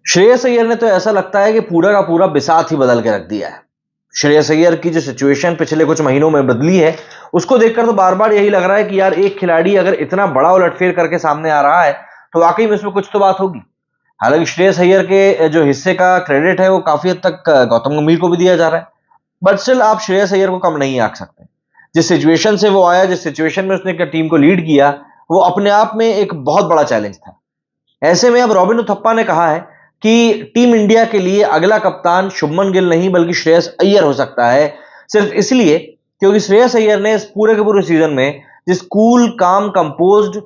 श्रेयस अय्यर ने तो ऐसा लगता है कि पूरा का पूरा बिसात ही बदल के रख दिया है। श्रेयस अय्यर की जो सिचुएशन पिछले कुछ महीनों में बदली है, उसको देखकर तो बार बार यही लग रहा है कि यार एक खिलाड़ी अगर इतना बड़ा उलटफेर करके सामने आ रहा है तो वाकई में इसमें कुछ तो बात होगी। हालांकि श्रेयस अय्यर के जो हिस्से का क्रेडिट है वो काफी हद तक गौतम गंभीर को भी दिया जा रहा है, बट स्टिल आप श्रेयस अय्यर को कम नहीं आंक सकते। जिस सिचुएशन से वो आया, जिस सिचुएशन में उसने टीम को लीड किया, वो अपने आप में एक बहुत बड़ा चैलेंज था। ऐसे में अब रॉबिन उथप्पा ने कहा है कि टीम इंडिया के लिए अगला कप्तान शुभमन गिल नहीं बल्कि श्रेयस अय्यर हो सकता है, सिर्फ इसलिए क्योंकि श्रेयस अय्यर ने इस पूरे के पूरे सीजन में जिस कूल काम कंपोज्ड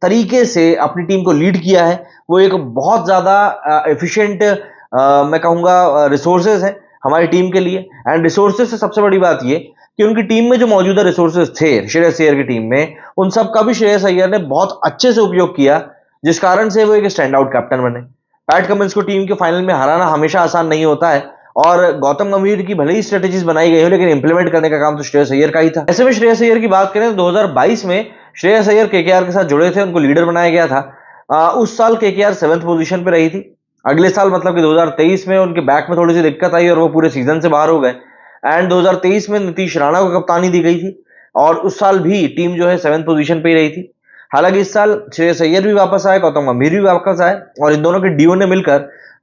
तरीके से अपनी टीम को लीड किया है, वो एक बहुत ज्यादा एफिशिएंट मैं कहूंगा रिसोर्सेज है हमारी टीम के लिए। एंड रिसोर्सेज से सबसे बड़ी बात ये कि उनकी टीम में जो मौजूदा रिसोर्सेज थे श्रेयस अय्यर की टीम में, उन सब का भी श्रेयस अय्यर ने बहुत अच्छे से उपयोग किया, जिस कारण से वो एक स्टैंड आउट कैप्टन बने। पैट कमिंस को टीम के फाइनल में हराना हमेशा आसान नहीं होता है, और गौतम गंभीर की भले ही स्ट्रेटेजीज बनाई गई हो लेकिन इंप्लीमेंट करने का काम तो श्रेयस अय्यर का ही था। ऐसे में श्रेयस अय्यर की बात करें तो 2022 में श्रेयस अय्यर केकेआर के साथ जुड़े थे, उनको लीडर बनाया गया था। उस साल केकेआर 7th पोजीशन पे रही थी। अगले साल मतलब कि 2023 में उनके बैक में थोड़ी सी दिक्कत आई और वो पूरे सीजन से बाहर हो गए। एंड 2023 में नीतीश राणा को कप्तानी दी गई थी और उस साल भी टीम जो है 7th पोजीशन पे ही रही थी। हालांकि इस साल श्रेयस अय्यर भी वापस आए, गौतम गंभीर भी वापस आए, और इन दोनों के डीओ ने मिलकर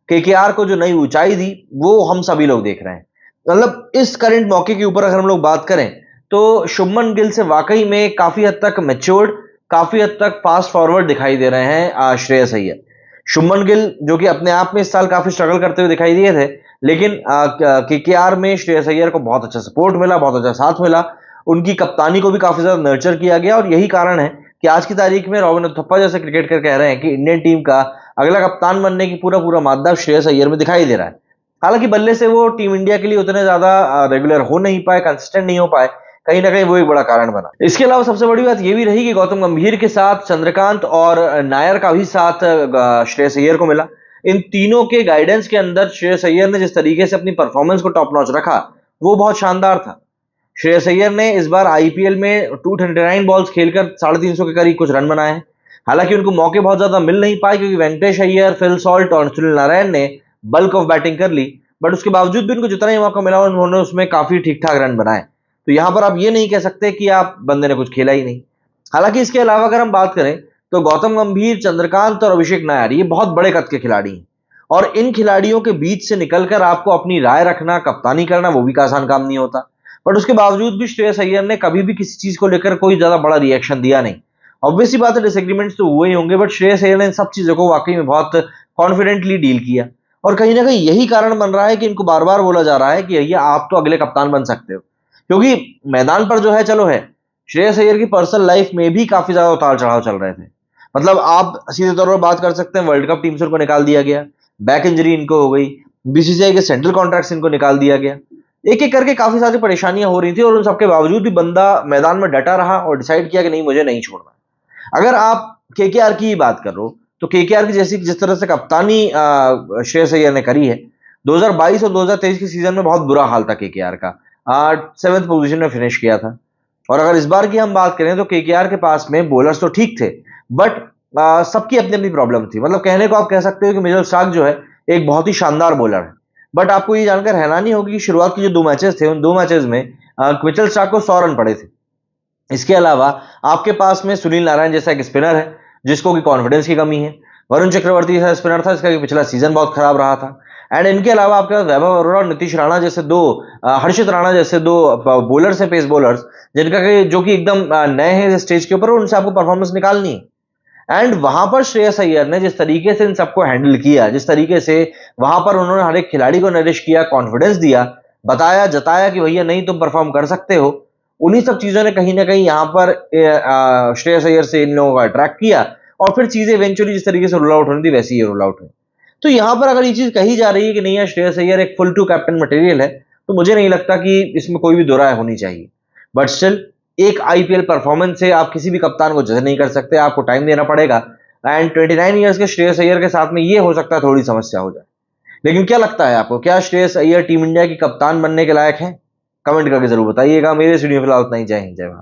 केकेआर को जो नई ऊंचाई दी वो हम सभी लोग देख रहे हैं। मतलब इस करंट मौके के ऊपर अगर हम लोग बात करें तो शुभमन गिल से वाकई में काफी हद तक मैच्योर्ड, काफी हद तक फास्ट फॉरवर्ड दिखाई दे रहे हैं श्रेयस अय्यर। शुभमन गिल जो कि अपने आप में इस साल काफी स्ट्रगल करते हुए दिखाई दिए थे, लेकिन केकेआर में श्रेयस अय्यर को बहुत अच्छा सपोर्ट मिला, बहुत अच्छा साथ मिला, उनकी कप्तानी को भी काफी ज्यादा नर्चर किया गया, और यही कारण है कि आज की तारीख में रॉबिन उथप्पा जैसे क्रिकेटर कह रहे हैं कि इंडियन टीम का अगला कप्तान बनने की पूरा पूरा मादा श्रेयस अय्यर में दिखाई दे रहा है। हालांकि बल्ले से वो टीम इंडिया के लिए उतने ज्यादा रेगुलर हो नहीं पाए, कंसिस्टेंट नहीं हो पाए, कहीं ना कहीं वो एक बड़ा कारण बना। इसके अलावा सबसे बड़ी बात यह भी रही कि गौतम गंभीर के साथ चंद्रकांत और नायर का भी साथ श्रेयस अय्यर को मिला। इन तीनों के गाइडेंस के अंदर श्रेयस अय्यर ने जिस तरीके से अपनी परफॉर्मेंस को टॉप नॉच रखा वो बहुत शानदार था। श्रेयस अय्यर ने इस बार आईपीएल में 239 बॉल्स खेलकर 350 के करीब कुछ रन बनाए हैं। हालांकि उनको मौके बहुत ज्यादा मिल नहीं पाए क्योंकि वेंकटेश अय्यर, फिल सॉल्ट और सुनील नारायण ने बल्क ऑफ बैटिंग कर ली, बट उसके बावजूद भी उनको जितना ही मौका मिला उन्होंने उसमें काफी ठीक ठाक रन बनाए। तो यहां पर आप ये नहीं कह सकते कि आप बंदे ने कुछ खेला ही नहीं। हालांकि इसके अलावा अगर हम बात करें तो गौतम गंभीर, चंद्रकांत और अभिषेक नायर ये बहुत बड़े कद के खिलाड़ी हैं, और इन खिलाड़ियों के बीच से निकलकर आपको अपनी राय रखना, कप्तानी करना वो भी आसान काम नहीं होता। बट उसके बावजूद भी श्रेयस अय्यर ने कभी भी किसी चीज को लेकर कोई ज्यादा बड़ा रिएक्शन दिया नहीं। ऑब्वियसली बात है, डिसएग्रीमेंट्स तो हुए ही होंगे, बट श्रेयस अय्यर ने इन सब चीजों को वाकई में बहुत कॉन्फिडेंटली डील किया, और कहीं ना कहीं यही कारण बन रहा है कि इनको बार बार बोला जा रहा है कि भैया आप तो अगले कप्तान बन सकते हो। क्योंकि मैदान पर जो है चलो है, श्रेयस अय्यर की पर्सनल लाइफ में भी काफी ज्यादा उतार चढ़ाव चल रहे थे। मतलब आप सीधे तौर पर बात कर सकते हैं, वर्ल्ड कप टीम से उनको निकाल दिया गया, बैक इंजरी इनको हो गई, बीसीसीआई के सेंट्रल कॉन्ट्रैक्ट इनको निकाल दिया गया, एक एक करके काफी सारी परेशानियां हो रही थी, और उन सबके बावजूद भी बंदा मैदान में डटा रहा और डिसाइड किया कि नहीं, मुझे नहीं छोड़ना। अगर आप केकेआर की ही बात करो तो केकेआर की जैसी जिस तरह से कप्तानी श्रेयस अय्यर ने करी है, 2022 और 2023 के सीजन में बहुत बुरा हाल था केकेआर का। 7th पोजीशन में फिनिश किया था। और अगर इस बार की हम बात करें तो केकेआर के पास में बॉलर्स तो ठीक थे, बट सबकी अपनी अपनी प्रॉब्लम थी। मतलब कहने को आप कह सकते हो कि मिचेल स्टार्क जो है एक बहुत ही शानदार बॉलर है, बट आपको ये जानकर हैरानी होगी कि शुरुआत की जो 2 मैचेस थे उन 2 मैचेस में मिचेल स्टार्क को 100 रन पड़े थे। इसके अलावा आपके पास में सुनील नारायण जैसा एक स्पिनर है जिसको कि कॉन्फिडेंस की कमी है, वरुण चक्रवर्ती जैसा स्पिनर था जिसका पिछला सीजन बहुत खराब रहा था, एंड इनके अलावा आपके पास वैभव अरोड़ा और नीतीश राणा जैसे हर्षित राणा जैसे 2 बॉलर्स हैं, पेस बॉलर्स, जिनका जो कि एकदम नए हैं स्टेज के ऊपर, उनसे आपको परफॉर्मेंस निकालनी है। एंड वहां पर श्रेयस अय्यर ने जिस तरीके से इन सबको हैंडल किया, जिस तरीके से वहां पर उन्होंने हर एक खिलाड़ी को नरिश किया, कॉन्फिडेंस दिया, बताया, जताया कि भैया नहीं तुम परफॉर्म कर सकते हो, उन्हीं सब चीजों ने कहीं ना कहीं यहाँ पर श्रेयस अय्यर से इन लोगों को अट्रैक्ट किया, और फिर चीजें इवेंचुअली जिस तरीके से रोल आउट होनी थी वैसी ही रोल आउट हुई। तो यहाँ पर अगर ये चीज कही जा रही है कि नहीं यार श्रेयस अय्यर एक फुल टू कैप्टन मटेरियल है, तो मुझे नहीं लगता कि इसमें कोई भी दो राय होनी चाहिए। बट स्टिल एक आईपीएल परफॉर्मेंस से आप किसी भी कप्तान को जज नहीं कर सकते, आपको टाइम देना पड़ेगा। एंड 29 ईयर्स के श्रेयस अय्यर के साथ में ये हो सकता है थोड़ी समस्या हो जाए। लेकिन क्या लगता है आपको, क्या श्रेयस अय्यर टीम इंडिया की कप्तान बनने के लायक है? कमेंट करके जरूर बताइएगा। मेरे इस वीडियो में फिलहाल उतना ही। जय हिंद, जय भारत।